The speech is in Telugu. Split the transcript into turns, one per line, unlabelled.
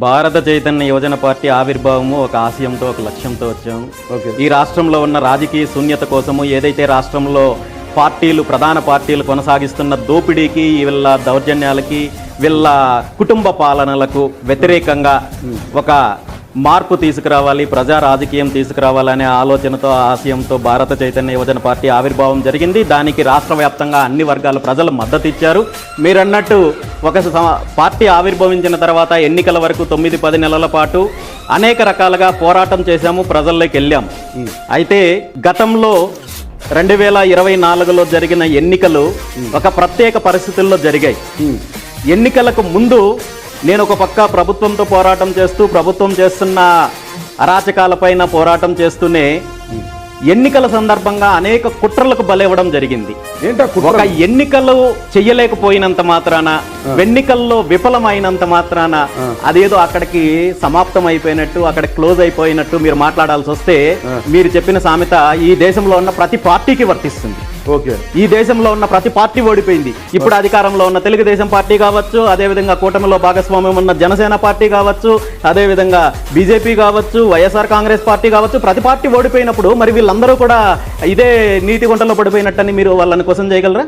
భారత చైతన్య యువజన పార్టీ ఆవిర్భావము ఒక ఆశయంతో ఒక లక్ష్యంతో వచ్చాము. ఈ రాష్ట్రంలో ఉన్న రాజకీయ శూన్యత కోసము ఏదైతే రాష్ట్రంలో ప్రధాన పార్టీలు కొనసాగిస్తున్న దోపిడీకి, వీళ్ళ దౌర్జన్యాలకి, వీళ్ళ కుటుంబ పాలనలకు వ్యతిరేకంగా ఒక మార్పు తీసుకురావాలి, ప్రజా రాజకీయం తీసుకురావాలనే ఆలోచనతో, ఆశయంతో భారత చైతన్య యువజన పార్టీ ఆవిర్భావం జరిగింది. దానికి రాష్ట్ర వ్యాప్తంగా అన్ని వర్గాల ప్రజలు మద్దతు ఇచ్చారు. మీరన్నట్టు పార్టీ ఆవిర్భవించిన తర్వాత ఎన్నికల వరకు 9-10 నెలల పాటు అనేక రకాలుగా పోరాటం చేశాము, ప్రజల్లోకి వెళ్ళాము. అయితే గతంలో 2024లో జరిగిన ఎన్నికలు ఒక ప్రత్యేక పరిస్థితుల్లో జరిగాయి. ఎన్నికలకు ముందు నేను ఒక పక్క ప్రభుత్వంతో పోరాటం చేస్తూ, ప్రభుత్వం చేస్తున్న అరాచకాలపైన పోరాటం చేస్తూనే ఎన్నికల సందర్భంగా అనేక కుట్రలకు బలైవ్వడం జరిగింది. ఒక ఎన్నికలు చెయ్యలేకపోయినంత మాత్రాన, ఎన్నికల్లో విఫలమైనంత మాత్రాన అదేదో అక్కడికి సమాప్తం అయిపోయినట్టు, అక్కడ క్లోజ్ అయిపోయినట్టు మీరు మాట్లాడాల్సి వస్తే, మీరు చెప్పిన సామెత ఈ దేశంలో ఉన్న ప్రతి పార్టీకి వర్తిస్తుంది. ఈ దేశంలో ఉన్న ప్రతి పార్టీ ఓడిపోయింది. ఇప్పుడు అధికారంలో ఉన్న తెలుగుదేశం పార్టీ కావచ్చు, అదేవిధంగా కూటమిలో భాగస్వామ్యం ఉన్న జనసేన పార్టీ కావచ్చు, అదేవిధంగా బీజేపీ కావచ్చు, వైఎస్ఆర్ కాంగ్రెస్ పార్టీ కావచ్చు, ప్రతి పార్టీ ఓడిపోయినప్పుడు మరి వీళ్ళందరూ కూడా ఇదే నీటి గుంటలో పడిపోయినట్టని మీరు వాళ్ళని క్వశ్చన్ చేయగలరా?